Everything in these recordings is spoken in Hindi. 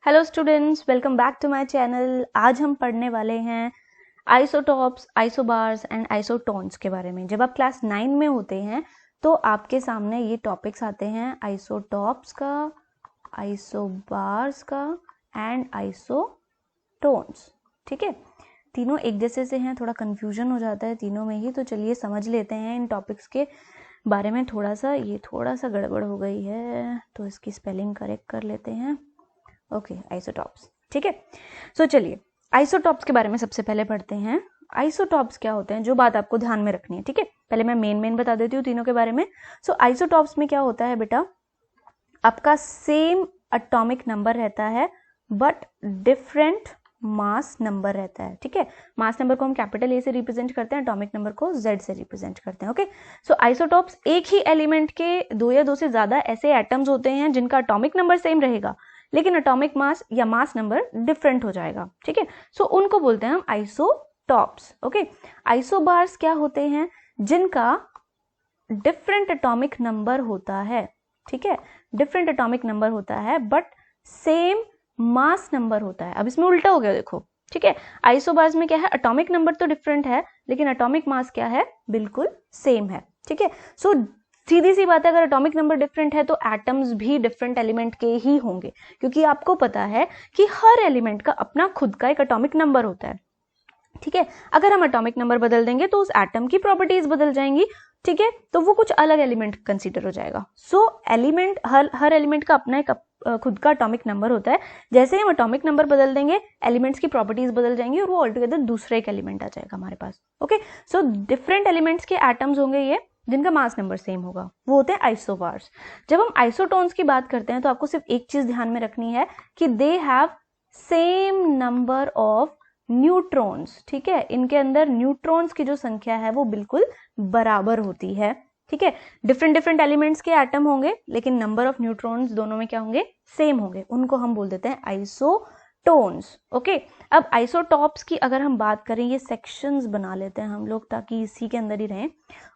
Hello students, welcome back to my channel. आज हम पढ़ने वाले हैं आइसोटॉप्स, आइसोबार्स एंड आइसोटोन्स के बारे में। जब आप क्लास 9 में होते हैं तो आपके सामने ये टॉपिक्स आते हैं आइसोटॉप्स का, आइसोबार्स का एंड आइसोटोन्स। ठीक है, तीनों एक जैसे से हैं, थोड़ा कन्फ्यूजन हो जाता है तीनों में ही। तो चलिए समझ लेते हैं इन टॉपिक्स के बारे में थोड़ा सा। ये थोड़ा सा गड़बड़ हो गई है तो इसकी स्पेलिंग करेक्ट कर लेते हैं। Okay, isotopes. ठीक है, सो चलिए आइसोटॉप्स के बारे में सबसे पहले पढ़ते हैं। आइसोटॉप्स क्या होते हैं, जो बात आपको ध्यान में रखनी है। ठीक है, पहले मैं मेन बता देती हूँ तीनों के बारे में। सो आइसोटॉप्स में क्या होता है बेटा, आपका सेम एटॉमिक नंबर रहता है बट डिफरेंट मास नंबर रहता है। ठीक है, मास नंबर को हम कैपिटल ए से रिप्रेजेंट करते हैं, एटॉमिक नंबर को जेड से रिप्रेजेंट करते हैं। ओके, सो आइसोटॉप्स, एक ही एलिमेंट के दो या दो से ज्यादा ऐसे एटम्स होते हैं जिनका एटॉमिक नंबर सेम रहेगा लेकिन एटॉमिक मास या मास नंबर डिफरेंट हो जाएगा। ठीक है, सो उनको बोलते हैं हम आइसोटॉप्स। ओके, आइसोबार्स क्या होते हैं, जिनका डिफरेंट एटॉमिक नंबर होता है। ठीक है, डिफरेंट एटॉमिक नंबर होता है बट सेम मास नंबर होता है। अब इसमें उल्टा हो गया, देखो। ठीक है, आइसोबार्स में क्या है, एटॉमिक नंबर तो डिफरेंट है लेकिन एटॉमिक मास क्या है, बिल्कुल सेम है। ठीक है, सो सीधी सी बात है, अगर एटॉमिक नंबर डिफरेंट है तो एटम्स भी डिफरेंट एलिमेंट के ही होंगे, क्योंकि आपको पता है कि हर एलिमेंट का अपना खुद का एक एटॉमिक नंबर होता है। ठीक है, अगर हम एटॉमिक नंबर बदल देंगे तो उस एटम की प्रॉपर्टीज बदल जाएंगी। ठीक है, तो वो कुछ अलग एलिमेंट कंसीडर हो जाएगा। सो एलिमेंट, हर एलिमेंट का अपना एक खुद का एटॉमिक नंबर होता है। जैसे हम एटॉमिक नंबर बदल देंगे, एलिमेंट्स की प्रॉपर्टीज बदल जाएंगी और वो ऑलटुगेदर दूसरा एक एलिमेंट आ जाएगा हमारे पास। ओके, सो डिफरेंट एलिमेंट्स के एटम्स होंगे ये, जिनका मास नंबर सेम होगा, वो होते हैं आइसोबार्स। जब हम आइसोटोन्स की बात करते हैं तो आपको सिर्फ एक चीज ध्यान में रखनी है कि दे have same number of neutrons. ठीक है, इनके अंदर न्यूट्रॉन्स की जो संख्या है वो बिल्कुल बराबर होती है। ठीक है, डिफरेंट डिफरेंट एलिमेंट्स के एटम होंगे लेकिन नंबर ऑफ न्यूट्रॉन्स दोनों में क्या होंगे, सेम होंगे। उनको हम बोल देते हैं आइसोटोन्स। ओके, अब आइसोटॉप्स की अगर हम बात करें, ये सेक्शंस बना लेते हैं हम लोग ताकि इसी के अंदर ही रहें।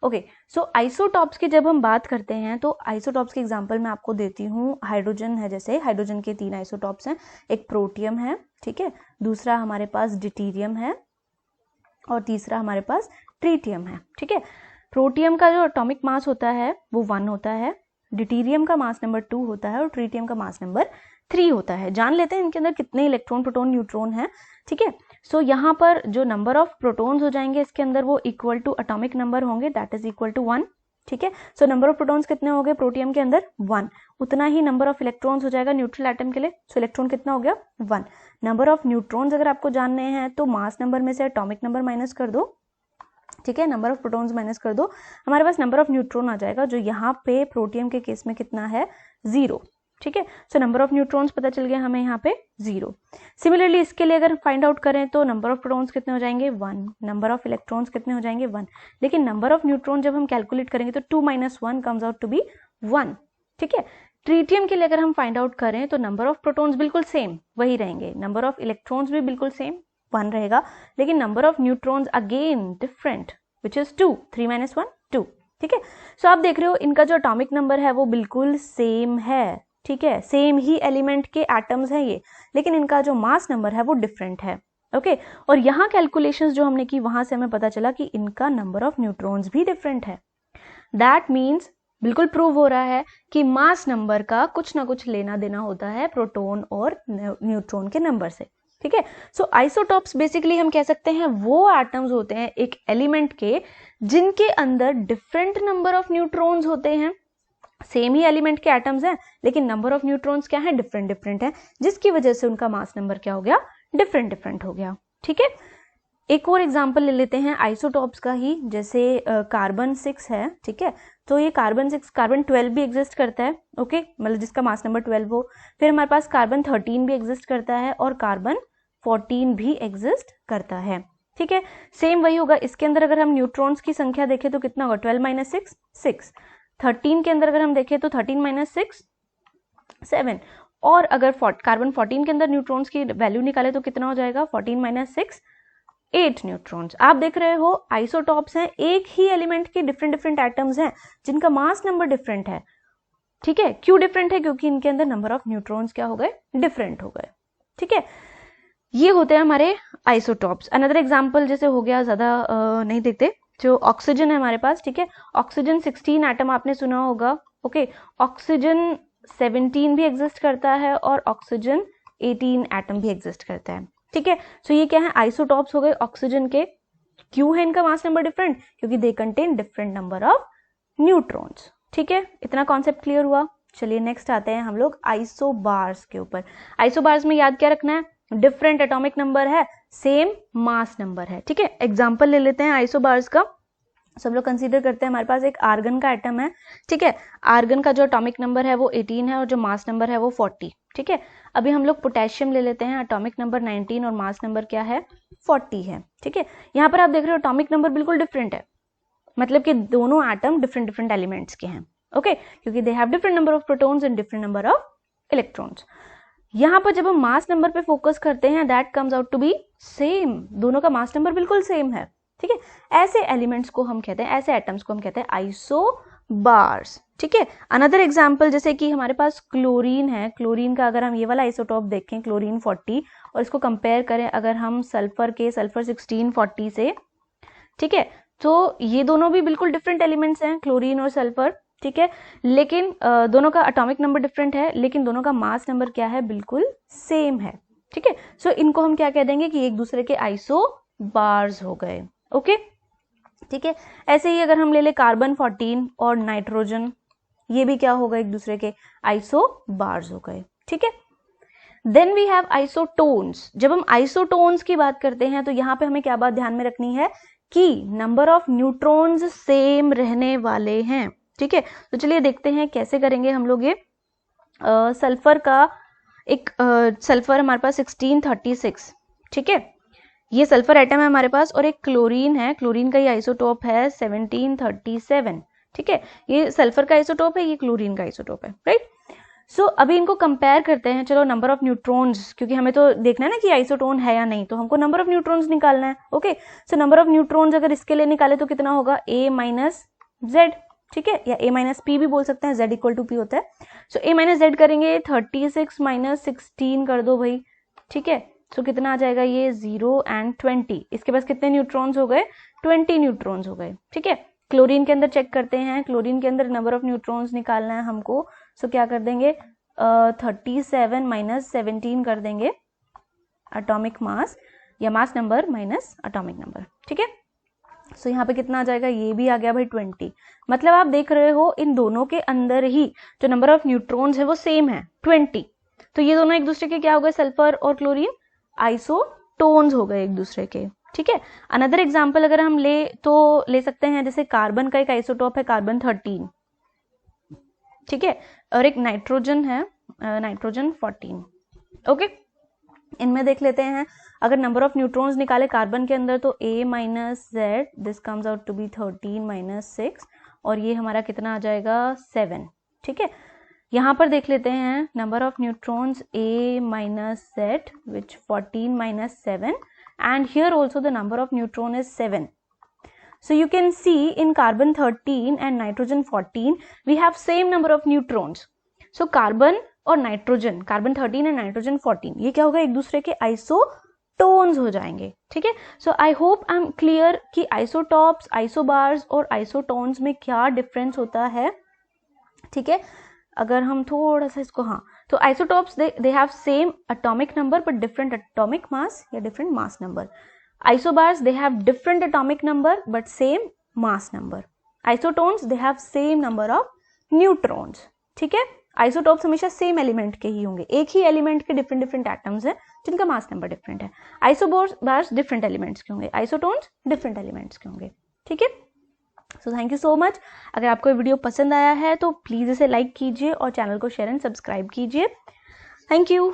ओके, सो आइसोटॉप्स की जब हम बात करते हैं तो आइसोटॉप्स के एग्जांपल मैं आपको देती हूँ। हाइड्रोजन है, जैसे हाइड्रोजन के 3 आइसोटॉप्स हैं। एक प्रोटियम है, ठीक है, दूसरा हमारे पास डिटीरियम है और तीसरा हमारे पास ट्रीटियम है। ठीक है, प्रोटियम का जो एटॉमिक मास होता है वो 1 होता है, डिटीरियम का मास नंबर 2 होता है और ट्रीटियम का मास नंबर 3 होता है। जान लेते हैं इनके अंदर कितने इलेक्ट्रॉन, प्रोटॉन, न्यूट्रॉन है। ठीक है, सो यहाँ पर जो नंबर ऑफ प्रोटॉन्स हो जाएंगे इसके अंदर वो इक्वल टू एटॉमिक नंबर होंगे, दैट इज इक्वल टू 1। ठीक है, सो नंबर ऑफ प्रोटॉन्स कितने हो गए प्रोटियम के अंदर, 1। उतना ही नंबर ऑफ इलेक्ट्रॉन्स हो जाएगा न्यूट्रल एटम के लिए। सो इलेक्ट्रॉन कितना हो गया, 1। नंबर ऑफ न्यूट्रॉन्स अगर आपको जानने हैं तो मास नंबर में से एटॉमिक नंबर माइनस कर दो। ठीक है, नंबर ऑफ प्रोटॉन्स माइनस कर दो, हमारे पास नंबर ऑफ न्यूट्रॉन आ जाएगा, जो यहाँ पे प्रोटियम के केस में कितना है, 0। ठीक है, सो नंबर ऑफ न्यूट्रॉन्स पता चल गया हमें यहाँ पे 0। सिमिलरली इसके लिए अगर फाइंड आउट करें तो नंबर ऑफ प्रोटॉन्स कितने हो जाएंगे, 1। नंबर ऑफ इलेक्ट्रॉन्स कितने हो जाएंगे, 1। लेकिन नंबर ऑफ न्यूट्रॉन जब हम कैलकुलेट करेंगे तो 2 - 1 कम्स आउट टू बी 1। ठीक है, ट्रीटियम के लिए अगर हम फाइंड आउट करें तो नंबर ऑफ प्रोटॉन्स बिल्कुल सेम वही रहेंगे, नंबर ऑफ इलेक्ट्रॉन्स भी बिल्कुल सेम 1 रहेगा, लेकिन number of neutrons again different, which is 2। 3 - 1 2। ठीक है, सो आप देख रहे हो इनका जो एटॉमिक नंबर है वो बिल्कुल सेम है। ठीक है, सेम ही एलिमेंट के एटम्स हैं ये, लेकिन इनका जो मास नंबर है वो डिफरेंट है। ओके, और यहाँ कैलकुलेशंस जो हमने की वहां से हमें पता चला कि इनका नंबर ऑफ न्यूट्रॉन्स भी डिफरेंट है। दैट मीन्स बिल्कुल प्रूव हो रहा है कि मास नंबर का कुछ ना कुछ लेना देना होता है प्रोटॉन और न्यूट्रॉन के नंबर से। ठीक है, सो आइसोटॉप्स बेसिकली हम कह सकते हैं वो एटम्स होते हैं एक एलिमेंट के जिनके अंदर डिफरेंट नंबर ऑफ न्यूट्रॉन्स होते हैं। सेम ही एलिमेंट के एटम्स हैं लेकिन नंबर ऑफ न्यूट्रॉन्स क्या है, डिफरेंट डिफरेंट है, जिसकी वजह से उनका मास नंबर क्या हो गया, डिफरेंट डिफरेंट हो गया। ठीक है, एक और एग्जांपल ले लेते हैं आइसोटॉप्स का ही, जैसे कार्बन 6 है। ठीक है, तो ये कार्बन 6, कार्बन 12 भी एग्जिस्ट करता है। ओके, मतलब जिसका मास नंबर 12 हो। फिर हमारे पास कार्बन 13 भी एग्जिस्ट करता है और कार्बन 14 भी एग्जिस्ट करता है। ठीक है, सेम वही होगा। इसके अंदर अगर हम न्यूट्रॉन्स की संख्या देखें तो कितना होगा, 12 - 6 6। 13 के अंदर अगर हम देखें तो 13 - 6 7। और अगर कार्बन 14 के अंदर न्यूट्रॉन्स की वैल्यू निकाले तो कितना हो जाएगा, 14 - 6 8 न्यूट्रॉन्स। आप देख रहे हो आइसोटॉप्स हैं, एक ही एलिमेंट के डिफरेंट डिफरेंट एटम्स हैं जिनका मास नंबर डिफरेंट है। ठीक है, क्यों डिफरेंट है, क्योंकि इनके अंदर नंबर ऑफ न्यूट्रॉन्स क्या हो गए, डिफरेंट हो गए। ठीक है, ये होते हैं हमारे आइसोटॉप्स। अनदर एग्जांपल जैसे हो गया, ज्यादा नहीं देखते, जो ऑक्सीजन है हमारे पास, ठीक है, ऑक्सीजन 16 एटम आपने सुना होगा, ओके, ऑक्सीजन 17 भी एग्जिस्ट करता है और ऑक्सीजन 18 एटम भी एग्जिस्ट करता है, ठीक है। सो ये क्या है, आइसोटॉप्स हो गए ऑक्सीजन के। क्यों है इनका मास नंबर डिफरेंट? क्योंकि they contain different number of neutrons, ठीक है। इतना कॉन्सेप्ट क्लियर हुआ। चलिए नेक्स्ट आते हैं हम लोग आइसोबार्स के ऊपर। आइसोबार्स में याद क्या रखना है, डिफरेंट एटॉमिक नंबर है, सेम मास नंबर है, ठीक है। एग्जांपल ले लेते हैं आइसोबार्स का। सब लोग कंसीडर करते हैं हमारे पास एक आर्गन का एटम है, ठीक है, आर्गन का जो एटॉमिक नंबर है वो 18 है और जो मास नंबर है वो 40, ठीक है। अभी हम लोग पोटेशियम ले लेते हैं, एटॉमिक नंबर 19 और मास नंबर क्या है, 40 है, ठीक है। यहाँ पर आप देख रहे हो एटॉमिक नंबर बिल्कुल डिफरेंट है, मतलब कि दोनों एटम डिफरेंट डिफरेंट एलिमेंट्स के हैं, ओके, क्योंकि दे have different number of protons and different number of electrons. यहाँ पर जब हम मास नंबर पे फोकस करते हैं, that comes out to be same, दोनों का मास नंबर बिल्कुल सेम है, ठीक है। ऐसे एलिमेंट्स को हम कहते हैं, ऐसे एटम्स को हम कहते हैं आइसोबार्स, ठीक है। अनदर एग्जांपल जैसे कि हमारे पास क्लोरीन है, क्लोरीन का अगर हम ये वाला आइसोटॉप देखें, क्लोरीन 40, और इसको कंपेयर करें अगर हम सल्फर के, सल्फर 1640 से, ठीक है, तो ये दोनों भी बिल्कुल डिफरेंट एलिमेंट्स हैं, क्लोरीन और सल्फर, ठीक है, लेकिन दोनों का एटॉमिक नंबर डिफरेंट है, लेकिन दोनों का मास नंबर क्या है, बिल्कुल सेम है, ठीक है। सो इनको हम क्या कह देंगे कि एक दूसरे के आइसोबार्स हो गए, ओके, ठीक है। ऐसे ही अगर हम ले ले कार्बन 14 और नाइट्रोजन, ये भी क्या होगा, एक दूसरे के आइसोबार्स हो गए, ठीक है। Then we have isotones. जब हम आइसोटोन्स की बात करते हैं तो यहाँ पे हमें क्या बात ध्यान में रखनी है कि नंबर ऑफ न्यूट्रॉन्स सेम रहने वाले हैं, ठीक है। तो चलिए देखते हैं कैसे करेंगे हम लोग ये। सल्फर का एक सल्फर हमारे पास 1636, ठीक है, ये सल्फर एटम है हमारे पास, और एक क्लोरीन है, क्लोरीन का ये आइसोटोप है 1737, ठीक है। ये सल्फर का आइसोटोप है, ये क्लोरीन का आइसोटोप है, राइट। सो अभी इनको कंपेयर करते हैं, चलो नंबर ऑफ न्यूट्रॉन्स, क्योंकि हमें तो देखना है ना कि आइसोटोन है या नहीं, तो हमको नंबर ऑफ न्यूट्रॉन्स निकालना है, okay. So number of neutrons अगर इसके लिए निकाले तो कितना होगा, a माइनस जेड, ठीक है, या a माइनस पी भी बोल सकते हैं, z इक्वल टू पी होता है। सो a माइनस जेड करेंगे, 36 माइनस 16 कर दो भाई, ठीक है। सो कितना आ जाएगा, ये 0 एंड 20, इसके पास कितने न्यूट्रॉन्स हो गए, 20 न्यूट्रॉन्स हो गए, ठीक है। क्लोरीन के अंदर चेक करते हैं, क्लोरीन के अंदर नंबर ऑफ न्यूट्रॉन्स निकालना है हमको। सो क्या कर देंगे, 37 माइनस 17 कर देंगे, एटॉमिक मास या mass number minus atomic number, ठीक है। सो यहाँ पे कितना आ जाएगा, ये भी आ गया भाई 20। मतलब आप देख रहे हो इन दोनों के अंदर ही जो नंबर ऑफ न्यूट्रॉन्स है वो सेम है, 20। तो ये दोनों एक दूसरे के क्या हो गए, सल्फर और क्लोरीन आइसोटोन्स हो गए एक दूसरे के, ठीक है। अनदर एग्जांपल अगर हम ले तो ले सकते हैं, जैसे कार्बन का एक आइसोटोप है कार्बन 13, ठीक है, और एक नाइट्रोजन है नाइट्रोजन 14, ओके। इनमें देख लेते हैं, अगर नंबर ऑफ न्यूट्रॉन्स निकाले कार्बन के अंदर तो a minus Z, this comes out to be 13 minus 6, और ये हमारा कितना आ जाएगा 7, ठीक है। यहाँ पर देख लेते हैं number of neutrons a minus Z which 14 minus 7, and here also the number of neutron is 7. So you can see in carbon 13 and nitrogen 14 we have same number of neutrons. So carbon और नाइट्रोजन, कार्बन 13 और नाइट्रोजन 14, ये क्या होगा, एक दूसरे के आइसोटोन्स हो जाएंगे, ठीक है। So I hope I am clear कि आइसोटॉप्स, आइसोबार्स और आइसोटोन्स में क्या डिफरेंस होता है, ठीक है। अगर हम थोड़ा सा इसको, हाँ, तो isotopes they have same atomic number but different atomic mass या different mass number. Isobars they have different atomic number but same mass number. Isotones they have same number of neutrons, ठीक है। आइसोटॉप्स हमेशा सेम एलिमेंट के ही होंगे, एक ही एलिमेंट के डिफरेंट डिफरेंट एटम्स हैं जिनका मास नंबर डिफरेंट है। आइसोबार्स डिफरेंट एलिमेंट्स के होंगे, आइसोटोन्स डिफरेंट एलिमेंट्स के होंगे, ठीक है। So thank you so much. अगर आपको ये वीडियो पसंद आया है तो प्लीज इसे लाइक कीजिए और चैनल को शेयर एंड सब्सक्राइब कीजिए। Thank you.